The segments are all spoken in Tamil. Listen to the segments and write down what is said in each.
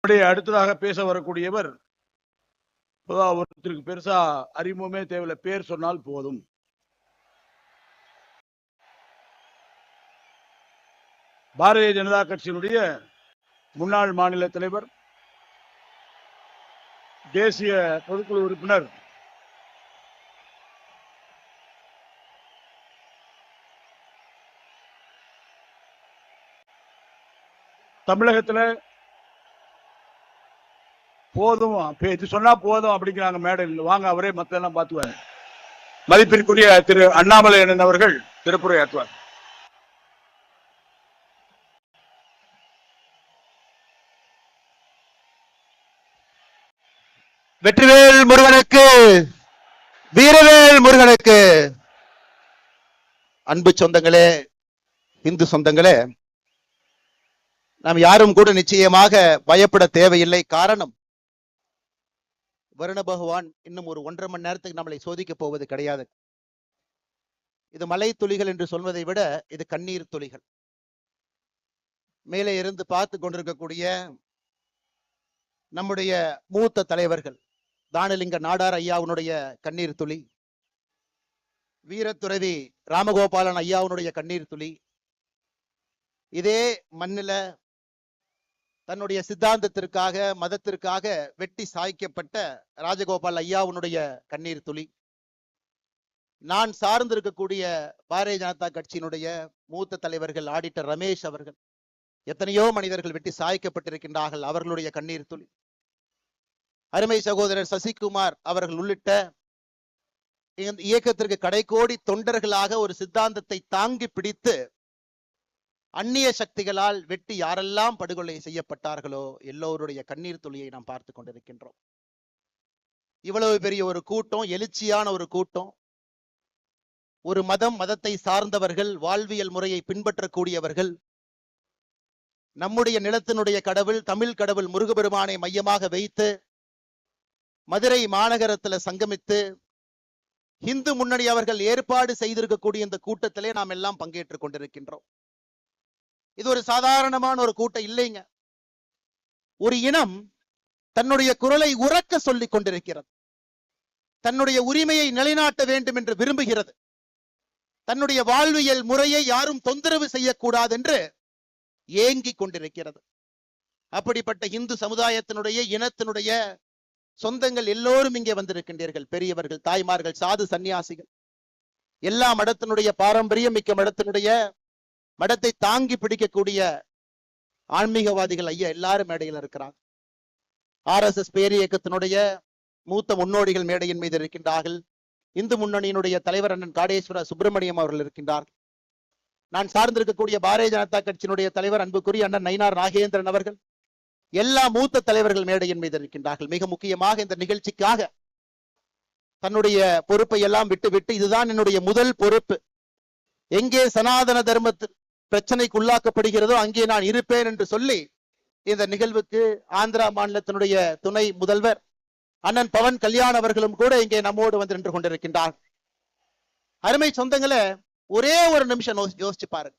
அடுத்ததாக பேச வரக்கூடியவர் ஒருத்தருக்கு பெருசா அறிமுகமே தேவையில்லை, பேர் சொன்னால் போதும். பாரதிய ஜனதா கட்சியினுடைய முன்னாள் மாநில தலைவர், தேசிய பொதுக்குழு உறுப்பினர், தமிழகத்தில் போதும் பேச்சு சொன்னா போதும் அப்படிங்கிறாங்க மேடையில். வாங்க, அவரே மத்த எல்லாம் பார்த்துவாரு. மதிப்பிற்குரிய திரு அண்ணாமலை அண்ணன் அவர்கள் திருப்புரையாற்றுவார். வெற்றிவேல் முருகனுக்கு, வீரவேல் முருகனுக்கு. அன்பு சொந்தங்களே, இந்து சொந்தங்களே, நாம் யாரும் கூட நிச்சயமாக பயப்பட தேவையில்லை. காரணம், வருண பகவான் இன்னும் ஒரு 1.5 மணி நேரத்துக்கு நம்மளை சோதிக்க போவது கிடையாது. இது மலை துளிகள் என்று சொல்வதை விட இது கண்ணீர் துளிகள். மேலே இருந்து பார்த்து கொண்டிருக்கக்கூடிய நம்முடைய மூத்த தலைவர்கள், தானலிங்க நாடார் ஐயாவுடைய கண்ணீர் துளி, வீரத்துறவி ராமகோபாலன் ஐயாவுடைய கண்ணீர் துளி, இதே மண்ணில தன்னுடைய சித்தாந்தத்திற்காக, மதத்திற்காக வெட்டி சாய்க்கப்பட்ட ராஜகோபால் ஐயாவுடைய கண்ணீர் துளி, நான் சார்ந்திருக்கக்கூடிய பாரதிய ஜனதா கட்சியினுடைய மூத்த தலைவர்கள் ஆடிட்டர் ரமேஷ் அவர்கள், எத்தனையோ மனிதர்கள் வெட்டி சாய்க்கப்பட்டிருக்கின்றார்கள், அவர்களுடைய கண்ணீர் துளி, அருமை சகோதரர் சசிகுமார் அவர்கள் உள்ளிட்ட இந்த இயக்கத்திற்கு கடைக்கோடி தொண்டர்களாக ஒரு சித்தாந்தத்தை தாங்கி பிடித்து அந்நிய சக்திகளால் வெட்டி யாரெல்லாம் படுகொலை செய்யப்பட்டார்களோ எல்லோருடைய கண்ணீர் துளியை நாம் பார்த்து கொண்டிருக்கின்றோம். இவ்வளவு பெரிய ஒரு கூட்டம், எழுச்சியான ஒரு கூட்டம், ஒரு மதத்தை சார்ந்தவர்கள், வாழ்வியல் முறையை பின்பற்றக்கூடியவர்கள், நம்முடைய நிலத்தினுடைய கடவுள், தமிழ் கடவுள் முருகபெருமானை மையமாக வைத்து மதுரை மாநகரத்தில் சங்கமித்து இந்து முன்னணி அவர்கள் ஏற்பாடு செய்திருக்கக்கூடிய இந்த கூட்டத்திலே நாம் எல்லாம் பங்கேற்றுக் கொண்டிருக்கின்றோம். இது ஒரு சாதாரணமான ஒரு கூட்டம் இல்லைங்க. ஒரு இனம் தன்னுடைய குரலை உரக்க சொல்லிக் கொண்டிருக்கிறது, தன்னுடைய உரிமையை நிலைநாட்ட வேண்டும் என்று விரும்புகிறது, தன்னுடைய வாழ்வியல் முறையை யாரும் தொந்தரவு செய்யக்கூடாது என்று ஏங்கிக் கொண்டிருக்கிறது. அப்படிப்பட்ட இந்து சமுதாயத்தினுடைய, இனத்தினுடைய சொந்தங்கள் எல்லோரும் இங்கே வந்திருக்கின்றீர்கள். பெரியவர்கள், தாய்மார்கள், சாது சன்னியாசிகள், எல்லா மடத்தினுடைய பாரம்பரியம் மிக்க மடத்தை தாங்கி பிடிக்கக்கூடிய ஆன்மீகவாதிகள் ஐயா எல்லாரும் மேடையில் இருக்கிறாங்க. RSS பேர் இயக்கத்தினுடைய மூத்த முன்னோடிகள் மேடையின் மீது இருக்கின்றார்கள். இந்து முன்னணியினுடைய தலைவர் அண்ணன் காடேஸ்வர சுப்பிரமணியம் அவர்கள் இருக்கின்றார்கள். நான் சார்ந்திருக்கக்கூடிய பாரதிய ஜனதா கட்சியினுடைய தலைவர் அன்புக்குரிய அண்ணன் நயினார் நாகேந்திரன் அவர்கள், எல்லா மூத்த தலைவர்கள் மேடையின் மீது இருக்கின்றார்கள். மிக முக்கியமாக இந்த நிகழ்ச்சிக்காக தன்னுடைய பொறுப்பை எல்லாம் விட்டு இதுதான் என்னுடைய முதல் பொறுப்பு, எங்கே சனாதன தர்மத்தில் பிரச்சனைக்கு உள்ளாக்கப்படுகிறதோ அங்கே நான் இருப்பேன் என்று சொல்லி இந்த நிகழ்வுக்கு ஆந்திரா மாநிலத்தினுடைய துணை முதல்வர் அண்ணன் பவன் கல்யாண் அவர்களும் கூட இங்கே நம்மோடு வந்து நின்று கொண்டிருக்கின்றார். அருமை சொந்தங்களை, ஒரே ஒரு நிமிஷம் யோசிச்சு பாருங்க.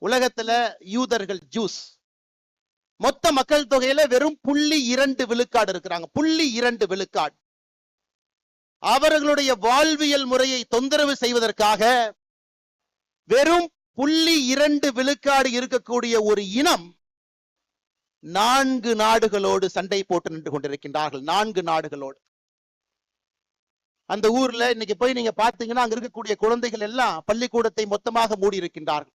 உலகத்துல யூதர்கள், ஜூஸ், மொத்த மக்கள் தொகையில வெறும் 0.2 விழுக்காடு இருக்கிறாங்க. 0.2 விழுக்காடு. அவர்களுடைய வாழ்வியல் முறையை தொந்தரவு செய்வதற்காக வெறும் 0.2 விழுக்காடு இருக்கக்கூடிய ஒரு இனம் 4 நாடுகளோடு சண்டை போட்டு நின்று கொண்டிருக்கின்றார்கள். 4 நாடுகளோடு. அந்த ஊர்ல இன்னைக்கு போய் நீங்க பாத்தீங்கன்னா அங்க இருக்கக்கூடிய குழந்தைகள் எல்லாம் பள்ளிக்கூடத்தை மொத்தமாக மூடி இருக்கின்றார்கள்.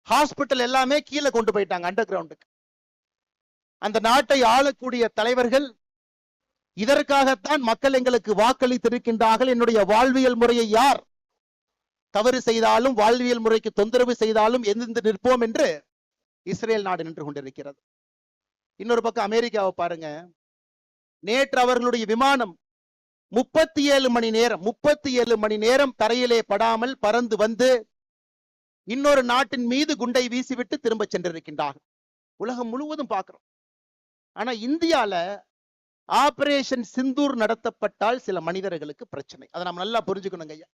ஹாஸ்பிட்டல் எல்லாமே கீழே கொண்டு போயிட்டாங்க, அண்டர் கிரவுண்டுக்கு. அந்த நாட்டை ஆளக்கூடிய தலைவர்கள் இதற்காகத்தான் மக்கள் எங்களுக்கு வாக்களித்திருக்கின்றார்கள், என்னுடைய வாழ்வியல் முறையை யார் தவறு செய்தாலும், வாழ்வியல் முறைக்கு தொந்தரவு செய்தாலும் எதிர்த்து நிற்போம் என்று இஸ்ரேல் நாடு நின்று கொண்டிருக்கிறது. இன்னொரு பக்கம் அமெரிக்காவை பாருங்க. நேற்று அவர்களுடைய விமானம் 37 மணி நேரம் தரையிலே படாமல் பறந்து வந்து இன்னொரு நாட்டின் மீது குண்டை வீசிவிட்டு திரும்ப சென்றிருக்கின்றார்கள். உலகம் முழுவதும் பார்க்கிறோம். ஆனா இந்தியால ஆபரேஷன் சிந்தூர் நடத்தப்பட்டால் சில மனிதர்களுக்கு பிரச்சனை. அதை நாம் நல்லா புரிஞ்சுக்கணுங்க ஐயா.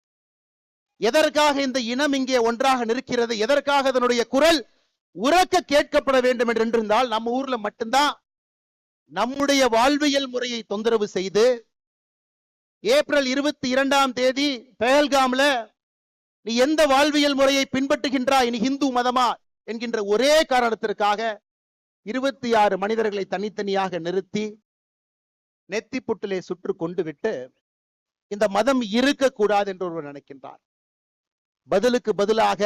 எதற்காக இந்த இனம் இங்கே ஒன்றாக நிற்கிறது, எதற்காக அதனுடைய குரல் உரக்க கேட்கப்பட வேண்டும் என்று இருந்தால் நம்ம ஊர்ல மட்டும்தான் நம்முடைய வாழ்வியல் முறையை தொந்தரவு செய்து ஏப்ரல் 22ஆம் தேதி பெஹல்காம்ல நீ எந்த வாழ்வியல் முறையை பின்பற்றுகின்றாய், நீ இந்து மதமா என்கின்ற ஒரே காரணத்திற்காக 26 மனிதர்களை தனித்தனியாக நிறுத்தி நெத்தி புட்டிலே சுற்று கொண்டு விட்டு இந்த மதம் இருக்கக்கூடாது என்று ஒருவர் நினைக்கின்றார். பதிலுக்கு பதிலாக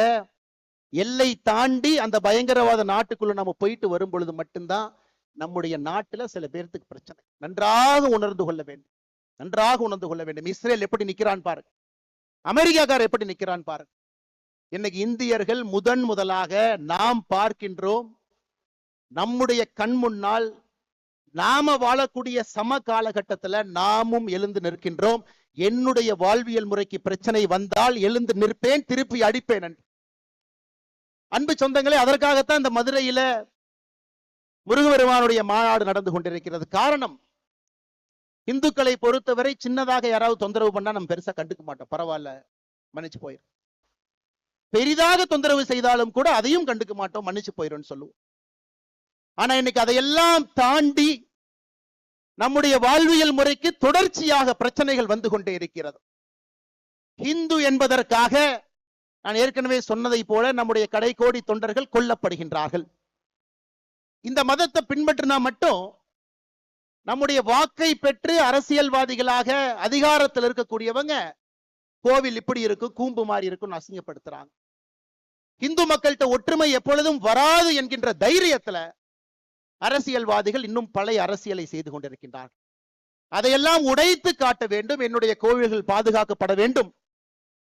எல்லை தாண்டி அந்த பயங்கரவாத நாட்டுக்குள்ள நம்ம போயிட்டு வரும் பொழுது மட்டும்தான் நம்முடைய நாட்டுல சில பேர்த்துக்கு பிரச்சனை. நன்றாக உணர்ந்து கொள்ள வேண்டும், நன்றாக உணர்ந்து கொள்ள வேண்டும். இஸ்ரேல் எப்படி நிக்கிறான் பாருங்க, அமெரிக்காக்கார் எப்படி நிக்கிறான் பாருங்க. இன்னைக்கு இந்தியர்கள் முதலாக நாம் பார்க்கின்றோம், நம்முடைய கண் முன்னால் நாம வாழக்கூடிய சம காலகட்டத்துல நாமும் எழுந்து நிற்கின்றோம். என்னுடைய வாழ்வியல் முறைக்கு பிரச்சனை வந்தால் எழுந்து நிற்பேன், திருப்பி அடிப்பேன் என்று. அன்பு சொந்தங்களே, அதற்காகத்தான் இந்த மதுரையில முருகபெருமானுடைய மாநாடு நடந்து கொண்டிருக்கிறது. காரணம், இந்துக்களை பொறுத்தவரை சின்னதாக யாராவது தொந்தரவு பண்ணா நம்ம பெருசா கண்டுக்க மாட்டோம், பரவாயில்ல மன்னிச்சு போயிரும். பெரிதாக தொந்தரவு செய்தாலும் கூட அதையும் கண்டுக்க மாட்டோம், மன்னிச்சு போயிரும் சொல்லுவோம். ஆனா இன்னைக்கு அதையெல்லாம் தாண்டி நம்முடைய வாழ்வியல் முறைக்கு தொடர்ச்சியாக பிரச்சனைகள் வந்து கொண்டே இருக்கிறது. இந்து என்பதற்காக நான் ஏற்கனவே சொன்னதை போல நம்முடைய கடைக்கோடி தொண்டர்கள் கொல்லப்படுகின்றார்கள். இந்த மதத்தை பின்பற்றினா மட்டும் நம்முடைய வாக்கை பெற்று அரசியல்வாதிகளாக அதிகாரத்தில் இருக்கக்கூடியவங்க கோவில் இப்படி இருக்கும், கூம்பு மாதிரி இருக்கும் அசிங்கப்படுத்துறாங்க. இந்து மக்கள்கிட்ட ஒற்றுமை எப்பொழுதும் வராது என்கின்ற தைரியத்துல அரசியல்வாதிகள் இன்னும் பழைய அரசியலை செய்து கொண்டிருக்கின்றார்கள். அதையெல்லாம் உடைத்து காட்ட வேண்டும். என்னுடைய கோவில்கள் பாதுகாக்கப்பட வேண்டும்.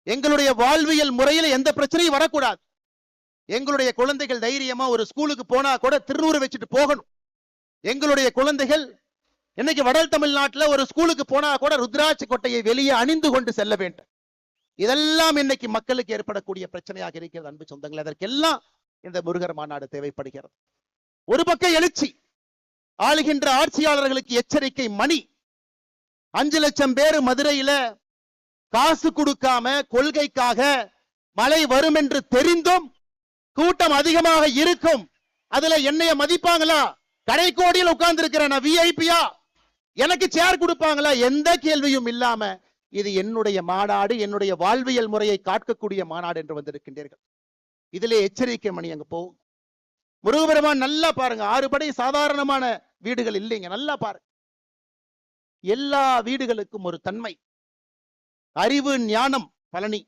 எங்களுடைய வாழ்வியல் முறையில எந்த பிரச்சனையும் வரக்கூடாது. எங்களுடைய குழந்தைகள் தைரியமா ஒரு ஸ்கூலுக்கு போனா கூட திருநூறு வச்சுட்டு போகணும். எங்களுடைய குழந்தைகள் இன்னைக்கு வட தமிழ்நாட்டுல ஒரு ஸ்கூலுக்கு போனா கூட ருத்ராட்சி கொட்டையை வெளியே அணிந்து கொண்டு செல்ல வேண்டும். இதெல்லாம் இன்னைக்கு மக்களுக்கு ஏற்படக்கூடிய பிரச்சனையாக இருக்கிறது. அன்பு சொந்தங்கள், அதற்கெல்லாம் இந்த முருகர் மாநாடு தேவைப்படுகிறது. ஒரு பக்கம் எழுச்சி, ஆளுகின்ற ஆட்சியாளர்களுக்கு எச்சரிக்கை மணி. 5 லட்சம் பேர் மதுரையில காசு கொடுக்காம கொள்கைக்காக மழை வரும் என்று தெரிந்தும் கூட்டம் அதிகமாக இருக்கும். அதுல என்னைய மதிப்பாங்களா? கடைக்கோடியில் உட்கார்ந்து இருக்கிறேன், விஐபியா, எனக்கு சேர் கொடுப்பாங்களா? எந்த கேள்வியும் இல்லாம இது என்னுடைய மாநாடு, என்னுடைய வாழ்வியல் முறையை காக்கக்கூடிய மாநாடு என்று வந்திருக்கின்றீர்கள். இதிலே எச்சரிக்கை மணி அங்க போகும். முருகபெருமான் நல்லா பாருங்க, 6 படை சாதாரணமான வீடுகள் இல்லைங்க, நல்லா பாருங்க. எல்லா வீடுகளுக்கும் ஒரு தன்மை, அறிவு, ஞானம். பழனி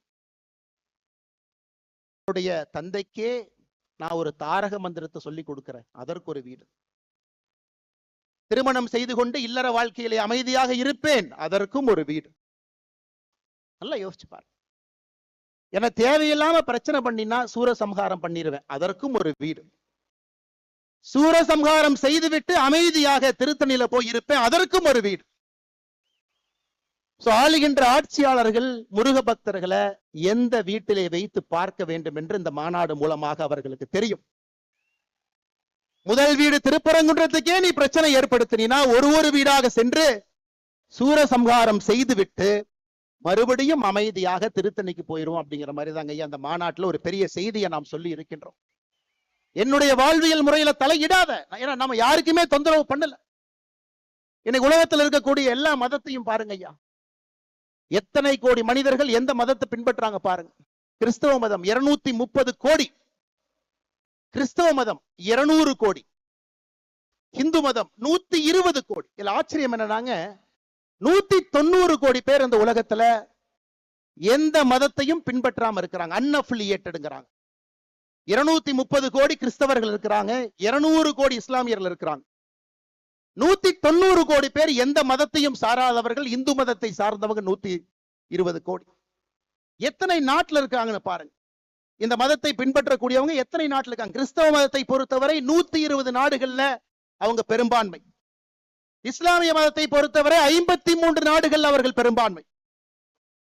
தந்தைக்கே நான் ஒரு தாரக மந்திரத்தை சொல்லி கொடுக்கிறேன், அதற்கு ஒரு வீடு. திருமணம் செய்து கொண்டு இல்லற வாழ்க்கையிலே அமைதியாக இருப்பேன், அதற்கும் ஒரு வீடு. நல்லா யோசிச்சு பாரு. என தேவையில்லாம பிரச்சனை பண்ணினா சூரசம்ஹாரம் பண்ணிடுவேன், அதற்கும் ஒரு வீடு. சூரசம்ஹாரம் செய்துவிட்டு அமைதியாக திருத்தணியில போய் இருப்பேன், அதற்கும் ஒரு வீடு. ஆளுகின்ற ஆட்சியாளர்கள் முருக பக்தர்களை எந்த வீட்டிலே வைத்து பார்க்க வேண்டும் என்று இந்த மாநாடு மூலமாக அவர்களுக்கு தெரியும். முதல் வீடு திருப்பரங்குன்றத்துக்கே நீ பிரச்சனை ஏற்படுத்தினா ஒரு வீடாக சென்று சூரசம்ஹாரம் செய்துவிட்டு மறுபடியும் அமைதியாக திருத்தணிக்கு போயிரும் அப்படிங்கிற மாதிரி தாங்க ஐயா அந்த மாநாட்டில் ஒரு பெரிய செய்தியை நாம் சொல்லி இருக்கின்றோம். என்னுடைய வாழ்வியல் முறையில தலையிடாத, ஏன்னா நம்ம யாருக்குமே தொந்தரவு பண்ணல. இன்னைக்கு உலகத்தில் இருக்கக்கூடிய எல்லா மதத்தையும் பாருங்க ஐயா, எத்தனை கோடி மனிதர்கள் எந்த மதத்தை பின்பற்றாங்க பாருங்க. கிறிஸ்தவ மதம் 230 கோடி, கிறிஸ்தவ மதம் 200 கோடி, இந்து மதம் 120 கோடி. இதுல ஆச்சரியம் என்னன்னாங்க, 190 கோடி பேர் இந்த உலகத்துல எந்த மதத்தையும் பின்பற்றாம இருக்கிறாங்க, அன்அஃபிலியேட்டட்ங்கறாங்க. 230 கோடி கிறிஸ்தவர்கள் இருக்கிறாங்க, 200 கோடி இஸ்லாமியர்கள் இருக்கிறாங்க. 190 கோடி பேர் எந்த மதத்தையும் சாராதவர்கள், இந்து மதத்தை சார்ந்தவங்க 120 கோடி. எத்தனை நாட்டில் இருக்காங்கன்னு பாருங்க. இந்த மதத்தை பின்பற்றக்கூடியவங்க எத்தனை நாட்டில் இருக்காங்க? கிறிஸ்தவ மதத்தை பொறுத்தவரை 120 நாடுகள்ல அவங்க பெரும்பான்மை. இஸ்லாமிய மதத்தை பொறுத்தவரை 53 நாடுகள் அவர்கள் பெரும்பான்மை.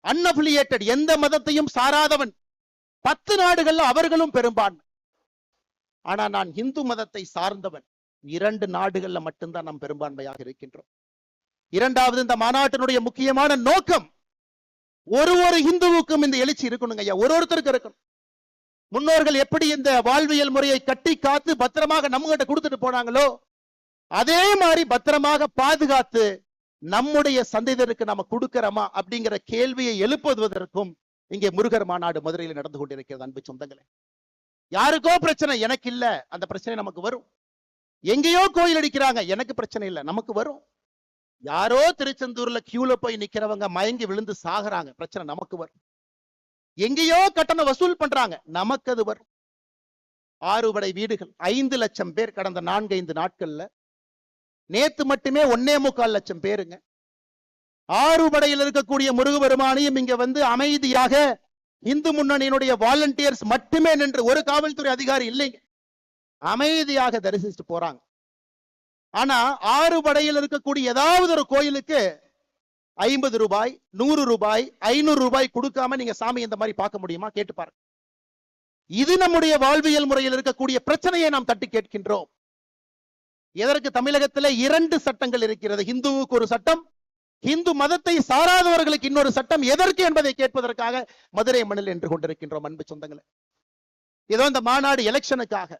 அன்அஃபிலியேட்டட், எந்த மதத்தையும் சாராதவன் 10 நாடுகள்ல அவர்களும் பெரும்பான்மை. ஆனா நான் இந்து மதத்தை சார்ந்தவன் 2 நாடுகள்ல மட்டும்தான் நாம் பெரும்பான்மையாக இருக்கின்றோம். இரண்டாவது, இந்த மாநாட்டினுடைய முக்கியமான நோக்கம் ஒரு இந்துவுக்கும் இந்த எழுச்சி இருக்கணுங்க ஐயா, ஒருத்தருக்கு இருக்கணும். முன்னோர்கள் எப்படி இந்த வாழ்வியல் முறையை கட்டி காத்து பத்திரமாக நம்ம கிட்ட கொடுத்துட்டு போனாங்களோ அதே மாதிரி பத்திரமாக பாதுகாத்து நம்முடைய சந்ததியருக்கு நாம கொடுக்கிறோமா அப்படிங்கிற கேள்வியை எழுப்புவதற்கும் இங்கே முருகர் மாநாடு மதுரையில் நடந்து கொண்டிருக்கிறது. அன்பு சொந்தங்களே, யாருக்கோ பிரச்சனை, எனக்கு இல்ல, அந்த பிரச்சனை நமக்கு வரும். எங்கேயோ கோயில் அடிக்கிறாங்க, எனக்கு பிரச்சனை இல்லை, நமக்கு வரும். யாரோ திருச்செந்தூர்ல கியூல போய் நிக்கிறவங்க மயங்கி விழுந்து சாகுறாங்க, பிரச்சனை நமக்கு வரும். எங்கேயோ கட்டணம் வசூல் பண்றாங்க, நமக்கு அது வரும். 6 படை வீடுகள் 5 லட்சம் பேர் கடந்த 4-5 நாட்கள்ல, நேத்து மட்டுமே 1.25 லட்சம் பேருங்க. 6 படையில் இருக்கக்கூடிய முருகபெருமானையும் இங்க வந்து அமைதியாக இந்து முன்னணியினுடைய வாலண்டியர்ஸ் மட்டுமே நின்று, ஒரு காவல்துறை அதிகாரி இல்லைங்க, அமைதியாக தரிசிச்சுட்டு போறாங்க. ஆனா 6 படையில் இருக்கக்கூடிய ஏதாவது ஒரு கோயிலுக்கு 50 ரூபாய், 100 ரூபாய், 500 ரூபாய் கொடுக்காம நீங்க சாமி இந்த மாதிரி பார்க்க முடியுமா? கேட்டு பாருங்க. இது நம்முடைய வாழ்வியல் முறையில் இருக்கக்கூடிய பிரச்சனையை நாம் தட்டி கேட்கின்றோம். எதற்கு தமிழகத்தில் 2 சட்டங்கள் இருக்கிறது, இந்துவுக்கு ஒரு சட்டம், இந்து மதத்தை சாராதவர்களுக்கு இன்னொரு சட்டம், எதற்கு என்பதை கேட்பதற்காக மதுரை மண்ணில் என்று கொண்டிருக்கின்றோம். அன்பு சொந்தங்களே, ஏதோ இந்த மாநாடு எலெக்ஷனுக்காக,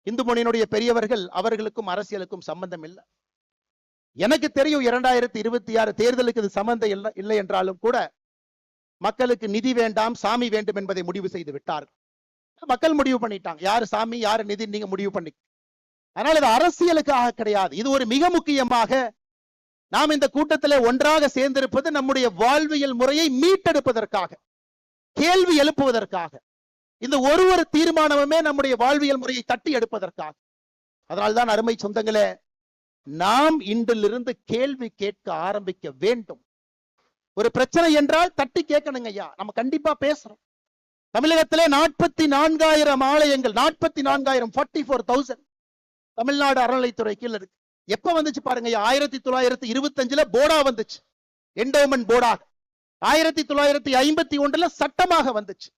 இந்து முன்னணியினுடைய பெரியவர்கள் அவர்களுக்கும் அரசியலுக்கும் சம்பந்தம் இல்லை. எனக்கு தெரியும் 2026 தேர்தலுக்கு இது சம்பந்தம் இல்லை என்றாலும் கூட மக்களுக்கு நிதி வேண்டாம் சாமி வேண்டும் என்பதை முடிவு செய்து விட்டார். மக்கள் முடிவு பண்ணிட்டாங்க, யாரு சாமி யாரு நிதி நீங்க முடிவு பண்ணி. அதனால இது அரசியலுக்காக கிடையாது. இது ஒரு மிக முக்கியமாக நாம் இந்த கூட்டத்தில் ஒன்றாக சேர்ந்திருப்பது நம்முடைய வாழ்வியல் முறையை மீட்டெடுப்பதற்காக, கேள்வி எழுப்புவதற்காக. இந்த ஒரு தீர்மானமுமே நம்முடைய வாழ்வியல் முறையை தட்டி எடுப்பதற்காக. அதனால்தான் அருமை சொந்தங்களே, நாம் இன்றிலிருந்து கேள்வி கேட்க ஆரம்பிக்க வேண்டும். ஒரு பிரச்சனை என்றால் தட்டி கேட்கணுங்க ஐயா, நம்ம கண்டிப்பா பேசுறோம். தமிழகத்திலே 44,000 ஆலயங்கள், 44,000 44,000 தமிழ்நாடு அறநிலைத்துறை கீழ இருக்கு. எப்ப வந்துச்சு பாருங்க, 1925 போர்டா வந்துச்சு, என்டோமென்ட் போர்டாக. 1951 சட்டமாக வந்துச்சு.